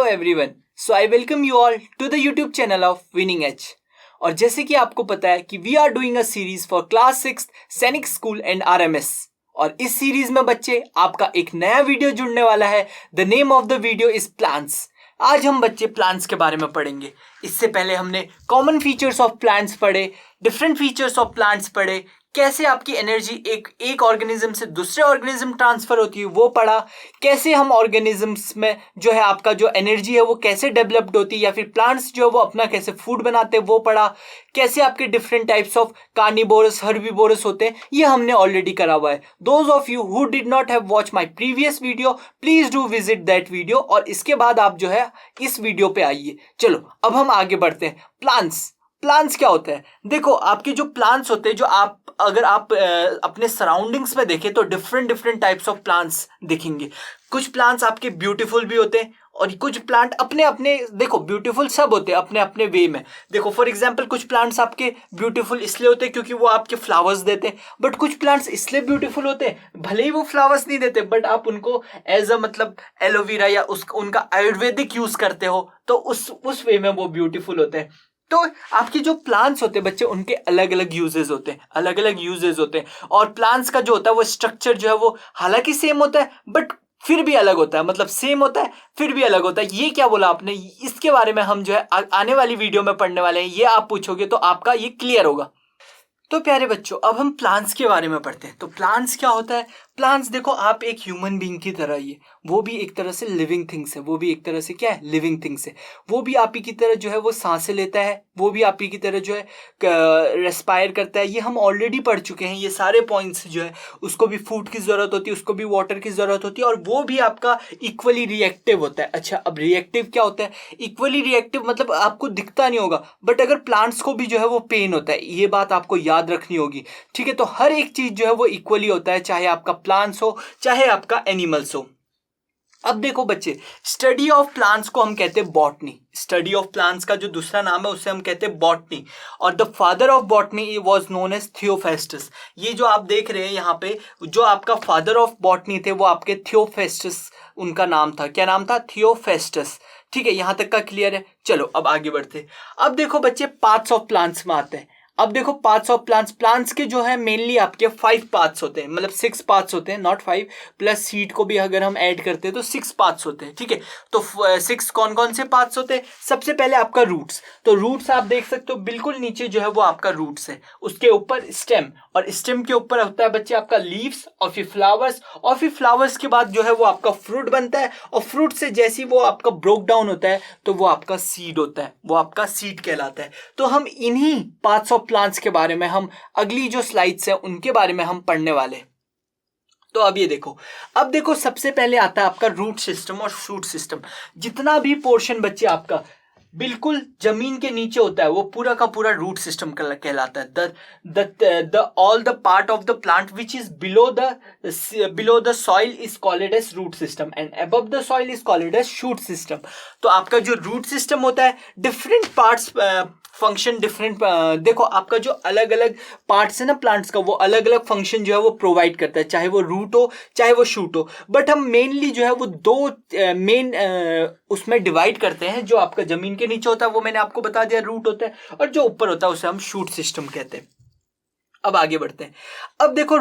everyone. So I welcome you all to the YouTube channel of Winning Edge. और जैसे कि आपको पता है कि we are doing a series for class 6 Sainik school and RMS. और इस सीरीज में बच्चे आपका एक नया वीडियो जुड़ने वाला है। The name of the video is plants. आज हम बच्चे प्लांट्स के बारे में पढ़ेंगे। इससे पहले हमने कॉमन फीचर्स ऑफ प्लांट्स पढ़े, डिफरेंट फीचर्स ऑफ प्लांट्स पढ़े, कैसे आपकी एनर्जी एक ऑर्गेनिज्म से दूसरे ऑर्गेनिज्म ट्रांसफर होती है वो पढ़ा, कैसे हम ऑर्गेनिजम्स में जो है आपका जो एनर्जी है वो कैसे डेवलप्ड होती है, या फिर प्लांट्स जो है वो अपना कैसे फूड बनाते हैं वो पढ़ा, कैसे आपके different types of carnivorous herbivorous होते हैं, ये हमने ऑलरेडी करा हुआ है। Those of you who did not have watch my previous video, please do visit that video और इसके बाद आप जो है इस वीडियो पे आइए। चलो अब हम आगे बढ़ते हैं। प्लांट्स क्या होता है? देखो, आपके जो प्लांट्स होते हैं, जो अगर आप अपने सराउंडिंग्स में देखें तो डिफरेंट टाइप्स ऑफ प्लांट्स दिखेंगे। कुछ प्लांट्स आपके ब्यूटीफुल भी होते हैं और कुछ प्लांट अपने अपने, देखो ब्यूटीफुल सब होते हैं अपने अपने वे में। देखो फॉर एग्जांपल कुछ प्लांट्स आपके ब्यूटीफुल इसलिए होते हैं क्योंकि वो आपके फ्लावर्स देते हैं, बट कुछ प्लांट्स इसलिए ब्यूटीफुल होते हैं भले ही वो फ्लावर्स नहीं देते, बट आप उनको एज अ मतलब एलोवेरा या उनका आयुर्वेदिक यूज करते हो तो उस वे में वो ब्यूटीफुल होते हैं। तो आपके जो प्लांट्स होते हैं बच्चे, उनके अलग अलग यूजेस होते हैं और प्लांट्स का जो होता है वो स्ट्रक्चर जो है वो हालांकि सेम होता है बट फिर भी अलग होता है। मतलब सेम होता है फिर भी अलग होता है। ये क्या बोला आपने? इसके बारे में हम जो है आने वाली वीडियो में पढ़ने वाले हैं। ये आप पूछोगे तो आपका ये क्लियर होगा। तो प्यारे बच्चों, अब हम प्लांट्स के बारे में पढ़ते हैं। तो प्लांट्स क्या होता है? प्लांट्स देखो, आप एक ह्यूमन बीइंग की तरह ही है, वो भी एक तरह से लिविंग थिंग्स है। वो भी एक तरह से क्या है? लिविंग थिंग्स है। वो भी आप ही की तरह जो है वो सांसें लेता है, वो भी आप ही की तरह जो है रेस्पायर करता है। ये हम ऑलरेडी पढ़ चुके हैं। ये सारे पॉइंट्स जो है, उसको भी फूड की जरूरत होती है, उसको भी वाटर की जरूरत होती है और वो भी आपका इक्वली रिएक्टिव होता है। अच्छा, अब रिएक्टिव क्या होता है? इक्वली रिएक्टिव मतलब आपको दिखता नहीं होगा, बट अगर प्लांट्स को भी जो है वो पेन होता है, ये बात आपको याद रखनी होगी। ठीक है, तो हर एक चीज जो है वो इक्वली होता है, चाहे आपका प्लांट्स हो चाहे आपका एनिमल्स हो। अब देखो बच्चे, स्टडी ऑफ प्लांट्स को हम कहते हैं बॉटनी। स्टडी ऑफ प्लांट्स का जो दूसरा नाम है उसे हम कहते हैं बॉटनी। और the father of botany was known as Theophrastus. ये जो आप देख रहे हैं यहाँ पे, जो आपका फादर ऑफ बॉटनी थे वो आपके थियोफेस्टस उनका नाम था। क्या नाम था? थियोफेस्टस। ठीक है, यहां तक का क्लियर है? चलो अब आगे बढ़ते। अब देखो बच्चे, पार्ट्स ऑफ प्लांट्स में आते हैं। अब देखो पार्ट्स ऑफ प्लांट्स के जो है मेनली आपके 5 पार्ट्स होते हैं, मतलब 6 पार्ट्स होते हैं, नॉट 5, प्लस सीड को भी अगर हम ऐड करते हैं तो 6 पार्ट्स होते हैं। ठीक है, तो 6 कौन कौन से पार्ट्स होते हैं? सबसे पहले आपका रूट्स। तो रूट्स आप देख सकते हो बिल्कुल नीचे जो है वो आपका रूट्स है, उसके ऊपर स्टेम, और स्टेम के ऊपर होता है बच्चे आपका लीव्स और फिर फ्लावर्स, और फिर फ्लावर्स के बाद जो है वो आपका फ्रूट बनता है, और फ्रूट से जैसे ही वो आपका ब्रोक डाउन होता है तो वो आपका सीड होता है, वो आपका सीड कहलाता है। तो हम इन्हीं पार्ट्स ऑफ प्लांट्स के बारे में हम अगली जो स्लाइड्स हैं उनके बारे में हम पढ़ने वाले। तो अब ये देखो, अब देखो सबसे पहले आता है आपका रूट सिस्टम और शूट सिस्टम। जितना भी पोर्शन बच्चे आपका बिल्कुल जमीन के नीचे होता है वो पूरा का पूरा रूट सिस्टम कहलाता है। The all the part of the plant which is below the soil is called as root system and above the soil is called as shoot system. तो आपका जो रूट सिस्टम होता है, डिफरेंट पार्ट्स फंक्शन डिफरेंट, देखो आपका जो अलग अलग पार्ट्स है ना प्लांट्स का, वो अलग अलग फंक्शन जो है वो प्रोवाइड करता है, चाहे वो रूट हो चाहे वो शूट हो। बट हम मेनली जो है वो दो मेन उसमें डिवाइड करते हैं। जो आपका जमीन के नीचे होता है वो मैंने आपको बता दिया रूट होता है, और जो ऊपर होता है उसे हम शूट सिस्टम कहते हैं। अब आगे बढ़ते हैं। अब देखो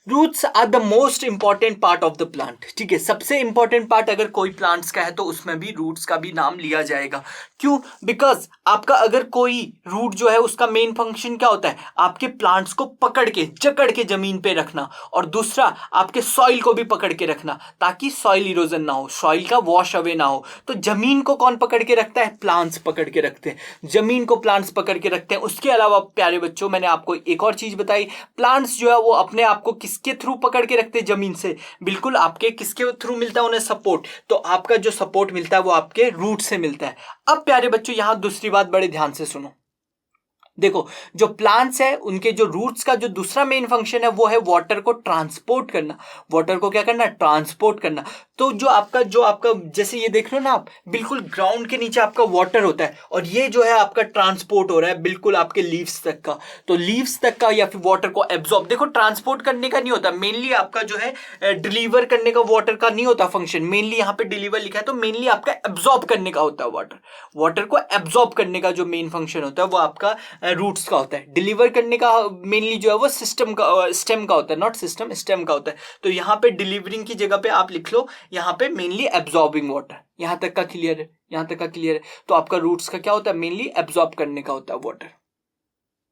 roots are the most important part of the plant. ठीक है, सबसे इंपॉर्टेंट पार्ट अगर कोई प्लांट्स का है तो उसमें भी रूट्स का भी नाम लिया जाएगा। क्यों? बिकॉज आपका अगर कोई रूट जो है उसका मेन फंक्शन क्या होता है? आपके प्लांट्स को पकड़ के जकड़ के जमीन पे रखना, और दूसरा आपके सॉइल को भी पकड़ के रखना ताकि सॉइल इरोजन ना हो, सॉइल का वॉश अवे ना हो। तो जमीन को कौन पकड़ के रखता है? प्लांट्स पकड़ के रखते हैं, जमीन को प्लांट्स पकड़ के रखते हैं। उसके अलावा प्यारे बच्चों, मैंने आपको एक और चीज बताई, प्लांट्स जो है वो अपने आप को किसके थ्रू पकड़ के रखते हैं? जमीन से। बिल्कुल, आपके किसके थ्रू मिलता है उन्हें? सपोर्ट। तो आपका जो सपोर्ट मिलता है वो आपके रूट से मिलता है। अब प्यारे बच्चों, यहां दूसरी बात बड़े ध्यान से सुनो। देखो, जो प्लांट्स है उनके जो रूट्स का जो दूसरा मेन फंक्शन है वो है वाटर को ट्रांसपोर्ट करना। वाटर को क्या करना? ट्रांसपोर्ट करना। तो जो आपका जैसे ये देख रहे हो ना आप, बिल्कुल ग्राउंड के नीचे आपका वाटर होता है और ये जो है आपका ट्रांसपोर्ट हो रहा है बिल्कुल आपके लीव्स तक का। तो लीव्स तक का या फिर वाटर को एब्जॉर्ब, देखो ट्रांसपोर्ट करने का नहीं होता, मेनली आपका जो है डिलीवर करने का वाटर का नहीं होता फंक्शन, मेनली यहाँ पे डिलीवर लिखा है तो मेनली आपका एब्जॉर्ब करने का होता है वाटर को एब्जॉर्ब करने का जो मेन फंक्शन होता है वो आपका रूट्स का होता है। डिलीवर करने का मेनली जो है वो स्टेम का होता है, नॉट सिस्टम, स्टेम का होता है। तो यहाँ पे डिलीवरिंग की जगह पे आप लिख लो यहाँ पे मेनली एब्जॉर्बिंग वाटर। यहाँ तक का क्लियर है? यहाँ तक का क्लियर है? तो आपका रूट्स का क्या होता है? मेनली एब्जॉर्ब करने का होता है वाटर।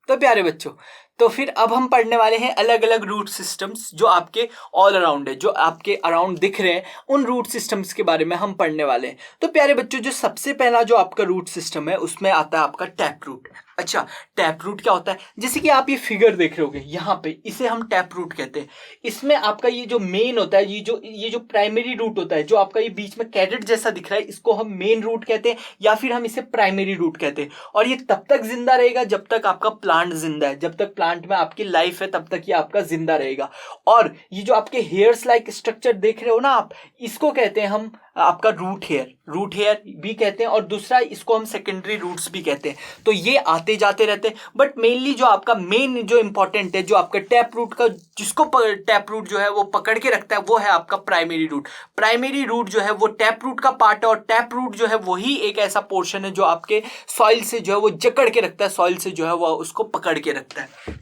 तो प्यारे बच्चों, तो फिर अब हम पढ़ने वाले हैं अलग अलग रूट सिस्टम्स जो आपके ऑल अराउंड है, जो आपके अराउंड दिख रहे हैं, उन रूट सिस्टम्स के बारे में हम पढ़ने वाले हैं। तो प्यारे बच्चों, जो सबसे पहला जो आपका रूट सिस्टम है उसमें आता है आपका टैप रूट। अच्छा, टैप रूट क्या होता है? जैसे कि आप ये फिगर देख रहे होगे यहाँ पे, इसे हम टैप रूट कहते हैं। इसमें आपका ये जो मेन होता है, ये जो प्राइमरी रूट होता है, जो आपका ये बीच में कैरेट जैसा दिख रहा है, इसको हम मेन रूट कहते हैं या फिर हम इसे प्राइमरी रूट कहते हैं। और ये तब तक जिंदा रहेगा जब तक आपका प्लांट जिंदा है, जब तक प्लांट में आपकी लाइफ है तब तक ये आपका जिंदा रहेगा। और ये जो आपके हेयर्स लाइक स्ट्रक्चर देख रहे हो ना आप, इसको कहते हैं हम आपका रूट हेयर भी कहते हैं, और दूसरा इसको हम सेकेंडरी रूट्स भी कहते हैं। तो ये आते जाते रहते हैं, बट मेनली जो आपका मेन जो इंपॉर्टेंट है, जो आपका टैप रूट का, जिसको टैप रूट जो है वो पकड़ के रखता है, वो है आपका प्राइमरी रूट। प्राइमरी रूट जो है वो टैप रूट का पार्ट है, और टैप रूट जो है वही एक ऐसा पोर्शन है जो आपके सॉइल से जो है वो जकड़ के रखता है, सॉइल से जो है वो उसको पकड़ के रखता है।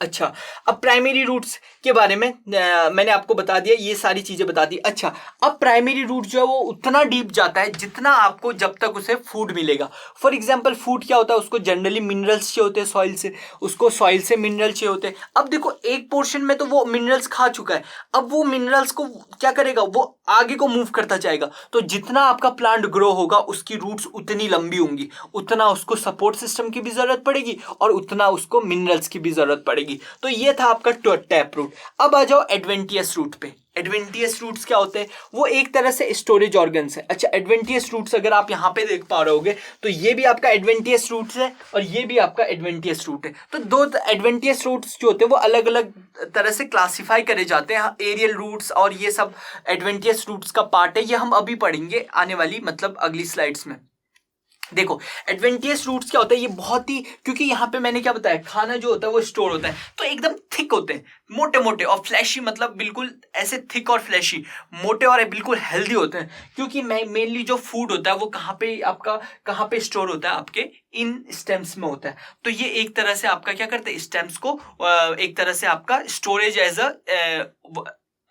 अच्छा, अब प्राइमरी रूट्स के बारे में मैंने आपको बता दिया, ये सारी चीजें बता दी। अच्छा, अब प्राइमरी रूट जो है वो उतना डीप जाता है जितना आपको जब तक उसे फूड मिलेगा। फॉर एग्जांपल, फूड क्या होता है? उसको जनरली मिनरल्स चाहिए होते हैं सॉइल से, उसको सॉइल से मिनरल चाहिए होते हैं। अब देखो, एक पोर्शन में तो वो मिनरल्स खा चुका है, अब वो मिनरल्स को क्या करेगा? वो आगे को मूव करता जाएगा। तो जितना आपका प्लांट ग्रो होगा उसकी रूट्स उतनी लंबी होंगी, उतना उसको सपोर्ट सिस्टम की भी जरूरत पड़ेगी और उतना उसको मिनरल्स की भी जरूरत पड़ेगी। तो ये था आपका टैप रूट। अब आ जाओ एडवेंटियस रूट पे। एडवेंटियस रूट्स क्या होते हैं? वो एक तरह से स्टोरेज ऑर्गन्स है। अच्छा, एडवेंटियस रूट्स अगर आप यहाँ पे देख पा रहे होगे तो ये भी आपका एडवेंटियस रूट्स है और ये भी आपका एडवेंटियस रूट है। तो दो एडवेंटियस रूट्स जो होते हैं वो अलग अलग तरह से क्लासिफाई करे जाते हैं। एरियल रूट्स और ये सब एडवेंटियस रूट्स का पार्ट है, ये हम अभी पढ़ेंगे आने वाली मतलब अगली स्लाइड्स में। देखो, एडवेंटियस रूट्स क्या होता है? ये बहुत ही, क्योंकि यहाँ पे मैंने क्या बताया, खाना जो होता है वो स्टोर होता है, तो एकदम थिक होते हैं, मोटे मोटे और फ्लैशी, मतलब बिल्कुल ऐसे थिक और फ्लैशी, मोटे और बिल्कुल हेल्दी होते हैं। क्योंकि मेनली जो फूड होता है वो कहाँ पे स्टोर होता है? आपके इन स्टेम्स में होता है। तो ये एक तरह से आपका क्या करते हैं? स्टेम्स को एक तरह से आपका स्टोरेज एज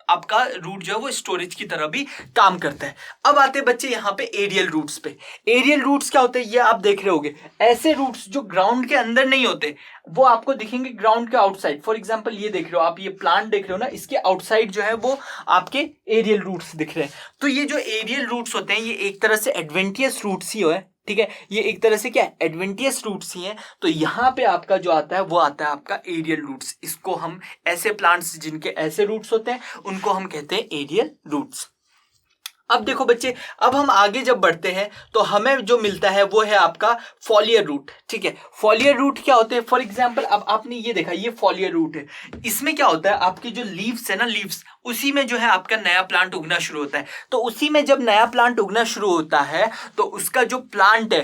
आपका रूट जो है वो स्टोरेज की तरह भी काम करता है। अब आते हैं बच्चे यहाँ पे एरियल रूट्स पे। एरियल रूट्स क्या होते हैं? ये आप देख रहे होगे, ऐसे रूट्स जो ग्राउंड के अंदर नहीं होते, वो आपको दिखेंगे ग्राउंड के आउटसाइड। फॉर एग्जांपल, ये देख रहे हो आप, ये प्लांट देख रहे हो ना, इसके आउटसाइड जो है वो आपके एरियल रूट्स दिख रहे हैं। तो ये जो एरियल रूट्स होते हैं ये एक तरह से एडवेंटियस रूट्स ही है, ठीक है? ये एक तरह से क्या है? एडवेंटियस रूट्स ही हैं। तो यहाँ पे आपका जो आता है वो आता है आपका एरियल रूट्स। इसको हम, ऐसे प्लांट्स जिनके ऐसे रूट्स होते हैं उनको हम कहते हैं एरियल रूट्स। अब देखो बच्चे, अब हम आगे जब बढ़ते हैं तो हमें जो मिलता है वो है आपका फॉलियर रूट, ठीक है? फॉलियर रूट क्या होते हैं? फॉर एग्जांपल, अब आपने ये देखा, ये फॉलियर रूट है। इसमें क्या होता है? आपकी जो लीव्स है ना, लीव्स, उसी में जो है आपका नया प्लांट उगना शुरू होता है। तो उसी में जब नया प्लांट उगना शुरू होता है तो उसका जो प्लांट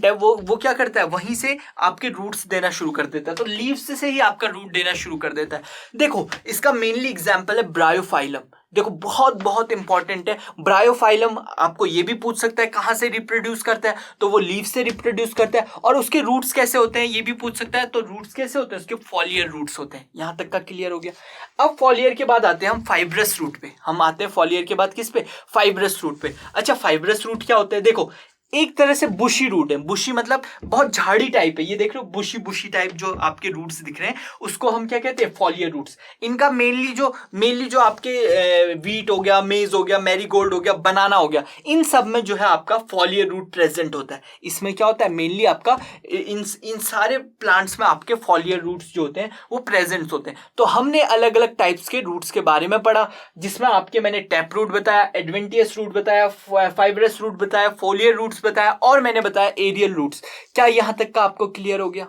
है वो क्या करता है? वहीं से आपके रूट्स देना शुरू कर देता है। तो लीव्स से ही आपका रूट देना शुरू कर देता है। देखो, इसका मेनली एग्जाम्पल है ब्रायोफाइलम। देखो, बहुत बहुत इंपॉर्टेंट है ब्रायोफाइलम। आपको ये भी पूछ सकता है कहां से रिप्रोड्यूस करता है, तो वो लीव से रिप्रोड्यूस करता है। और उसके रूट्स कैसे होते हैं ये भी पूछ सकता है, तो रूट्स कैसे होते हैं? उसके फॉलियर रूट्स होते हैं। यहां तक का क्लियर हो गया। अब फॉलियर के बाद आते हैं हम फाइब्रस रूट पे। हम आते हैं फॉलियर के बाद किस पे? फाइब्रस रूट पे। अच्छा, फाइब्रस रूट क्या होता है? देखो, एक तरह से बुशी रूट है। बुशी मतलब बहुत झाड़ी टाइप है। ये देख रहे हो, बुशी टाइप जो आपके रूट्स दिख रहे हैं उसको हम क्या कहते हैं? Foliar roots. इनका मेनली जो आपके वीट हो गया, मेज हो गया, मैरीगोल्ड हो गया, बनाना हो गया, इन सब में जो है आपका फॉलियर रूट प्रेजेंट होता है। इसमें क्या होता है? मेनली आपका इन सारे प्लांट्स में आपके फॉलियर रूट्स जो होते हैं वो प्रेजेंट होते हैं। तो हमने अलग अलग टाइप्स के रूट्स के बारे में पढ़ा, जिसमें आपके मैंने टैप रूट बताया, एडवेंटियस रूट बताया, फाइब्रस रूट बताया, फॉलियर रूट्स बताया और मैंने बताया एरियल रूट्स। क्या यहां तक का आपको क्लियर हो गया?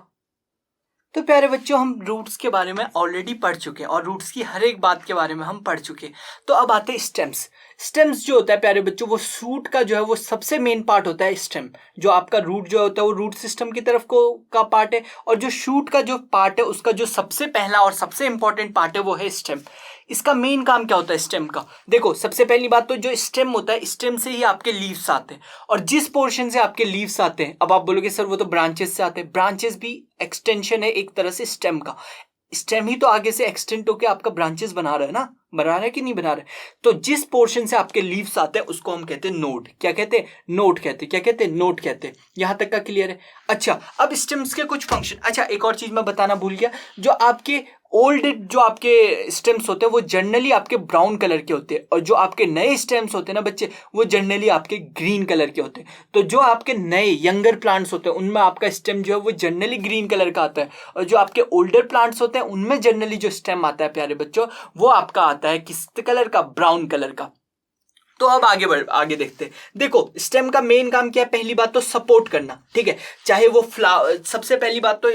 तो प्यारे बच्चों, हम रूट्स के बारे में ऑलरेडी पढ़ चुके हैं और रूट्स की हर एक बात के बारे में हम पढ़ चुके हैं। तो अब आते हैं स्टेम्स। स्टेम्स जो होता है प्यारे बच्चों, वो शूट का जो है वो सबसे मेन पार्ट होता है स्टेम। जो आपका रूट जो होता है वो रूट सिस्टम की तरफ को का पार्ट है, और जो शूट का जो पार्ट है उसका जो सबसे पहला और सबसे इंपॉर्टेंट पार्ट है वो है स्टेम। इसका मेन काम क्या होता है स्टेम का? देखो, सबसे पहली बात तो जो स्टेम होता है, स्टेम से ही आपके लीव्स आते हैं, और जिस पोर्शन से आपके लीव्स आते हैं, अब आप बोलोगे सर वो तो ब्रांचेस से आते हैं। ब्रांचेस भी एक्सटेंशन है एक तरह से स्टेम का। स्टेम ही तो आगे से एक्सटेंड होकर आपका ब्रांचेस बना रहा है ना, बना रहा है कि नहीं बना रहा है? तो जिस पोर्शन से आपके लीव्स आते हैं उसको हम कहते हैं नोड। क्या कहते हैं? नोड कहते हैं। क्या कहते हैं? नोड कहते हैं। यहां तक का क्लियर है? अच्छा, अब स्टेम्स के कुछ फंक्शन। अच्छा, एक और चीज मैं बताना भूल गया, जो आपके ओल्ड जो आपके स्टेम्स होते हैं वो जनरली आपके ब्राउन कलर के होते हैं, और जो आपके नए स्टेम्स होते हैं ना बच्चे, वो जनरली आपके ग्रीन कलर के होते हैं। तो जो आपके नए यंगर प्लांट्स होते हैं उनमें आपका स्टेम जो है वो जनरली ग्रीन कलर का आता है, और जो आपके ओल्डर प्लांट्स होते हैं उनमें जनरली जो स्टेम आता है प्यारे बच्चों, वो आपका आता है किस कलर का? ब्राउन कलर का। तो अब आगे देखते हैं। देखो, स्टेम का मेन काम क्या है? पहली बात तो सपोर्ट करना, ठीक है। चाहे वो सबसे पहली बात तो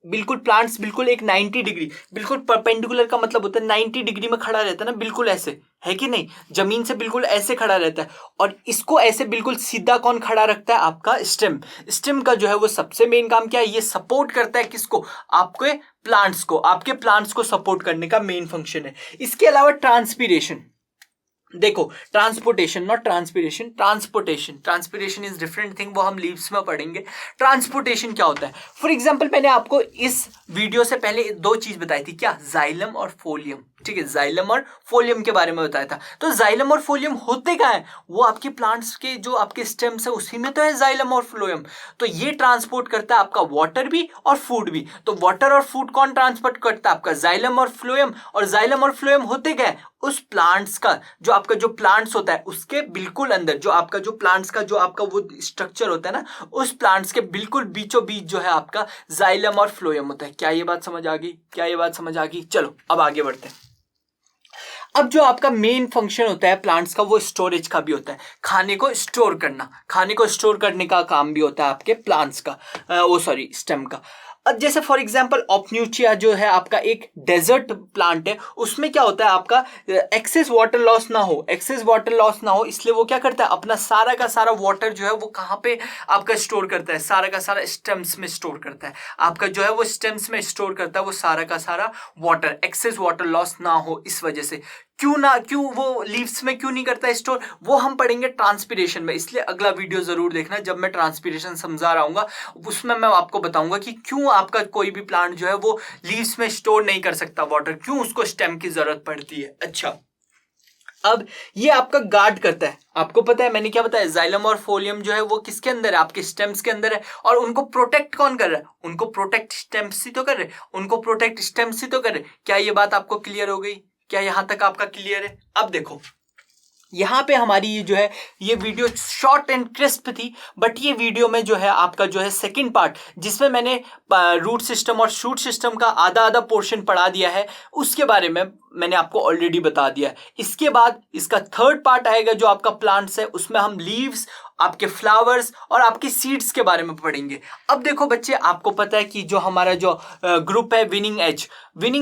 बिल्कुल प्लांट्स बिल्कुल एक 90 डिग्री, बिल्कुल परपेंडिकुलर का मतलब होता है 90 डिग्री में खड़ा रहता है ना, बिल्कुल ऐसे, है कि नहीं? जमीन से बिल्कुल ऐसे खड़ा रहता है, और इसको ऐसे बिल्कुल सीधा कौन खड़ा रखता है? आपका स्टेम। स्टेम का जो है वो सबसे मेन काम क्या है? ये सपोर्ट करता है किसको? आपके प्लांट्स को। आपके प्लांट्स को सपोर्ट करने का मेन फंक्शन है। इसके अलावा ट्रांसपीरेशन। देखो, transportation, not transpiration, transportation. Transpiration is different thing, वो हम लीव्स में पढ़ेंगे। ट्रांसपोर्टेशन क्या होता है? फॉर एग्जांपल, मैंने आपको इस वीडियो से पहले दो चीज बताई थी, क्या? जाइलम और फोलियम, ठीक है। जाइलम और फोलियम के बारे में बताया था। तो जाइलम और फोलियम होते क्या है? वो आपके प्लांट्स के जो आपके स्टेम्स है उसी में तो है जाइलम और फ्लोएम। तो ये ट्रांसपोर्ट करता है आपका वाटर भी और फूड भी। तो वाटर और फूड कौन ट्रांसपोर्ट करता है? आपका जाइलम और फ्लोएम। और जाइलम और फ्लोएम होते क्या है? उस प्लांट्स का जो आपका जो प्लांट्स होता है उसके बिल्कुल अंदर जो आपका जो प्लांट्स का जो आपका वो स्ट्रक्चर होता है ना, उस प्लांट्स के बिल्कुल बीचों बीच जो है आपका जाइलम और फ्लोएम होता है। क्या ये बात समझ आ गई? क्या ये बात समझ आ गई? चलो अब आगे बढ़ते हैं। अब जो आपका मेन फंक्शन होता है प्लांट्स का, वो स्टोरेज का भी होता है। खाने को स्टोर करना, खाने को स्टोर करने का काम भी होता है आपके प्लांट्स का, स्टेम का। अब जैसे फॉर एग्जांपल ऑप्न्यूचिया जो है आपका एक डेजर्ट प्लांट है, उसमें क्या होता है आपका एक्सेस वाटर लॉस ना हो, एक्सेस वाटर लॉस ना हो, इसलिए वो क्या करता है? अपना सारा का सारा वाटर जो है वो कहाँ पे आपका स्टोर करता है? सारा का सारा स्टेम्स में स्टोर करता है। आपका जो है वो स्टेम्स में स्टोर करता है वो सारा का सारा वाटर, एक्सेस वाटर लॉस ना हो इस वजह से। क्यों वो लीव्स में क्यों नहीं करता है स्टोर? वो हम पढ़ेंगे ट्रांसपीरेशन में, इसलिए अगला वीडियो जरूर देखना। जब मैं ट्रांसपीरेशन समझा रहा हूँ उसमें मैं आपको बताऊंगा कि क्यों आपका कोई भी प्लांट जो है वो लीव्स में स्टोर नहीं कर सकता वाटर, क्यों उसको स्टेम की जरूरत पड़ती है। अच्छा, अब ये आपका गार्ड करता है। आपको पता है मैंने क्या बताया? जाइलम और फोलियम जो है वो किसके अंदर है? आपके स्टेम्स के अंदर है। और उनको प्रोटेक्ट कौन कर रहा है? उनको प्रोटेक्ट स्टेम्स ही तो कर रहे, उनको प्रोटेक्ट स्टेम्स ही तो कर रहे। क्या ये बात आपको क्लियर हो गई? क्या यहां तक आपका क्लियर है? अब देखो, यहाँ पे हमारी ये जो है ये वीडियो शॉर्ट एंड क्रिस्प थी, बट ये वीडियो में जो है आपका जो है सेकंड पार्ट, जिसमें मैंने रूट सिस्टम और शूट सिस्टम का आधा आधा पोर्शन पढ़ा दिया है, उसके बारे में मैंने आपको ऑलरेडी बता दिया है। इसके बाद इसका थर्ड पार्ट आएगा जो आपका प्लांट्स है, उसमें हम लीव्स, आपके फ्लावर्स और आपके सीड्स के बारे में पढ़ेंगे। अब देखो बच्चे, आपको पता है कि जो हमारा जो ग्रुप है विनिंग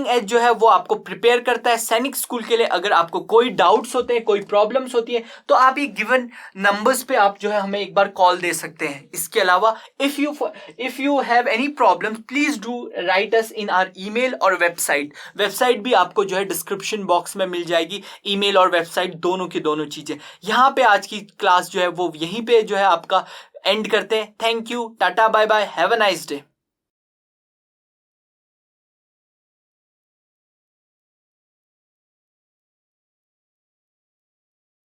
एज जो है वो आपको प्रिपेयर करता है सैनिक स्कूल के लिए। अगर आपको कोई डाउट्स होते हैं, कोई प्रॉब्लम्स होती है, तो आप ये गिवन नंबर्स पे आप जो है हमें एक बार कॉल दे सकते हैं। इसके अलावा if you have any problem please do write us in our email और वेबसाइट भी आपको जो है डिस्क्रिप्शन बॉक्स में मिल जाएगी। ईमेल और वेबसाइट दोनों की दोनों चीजें। यहाँ पे आज की क्लास जो है वो यहीं पे जो है आपका एंड करते हैं। Thank you, tata, bye bye, have a nice day.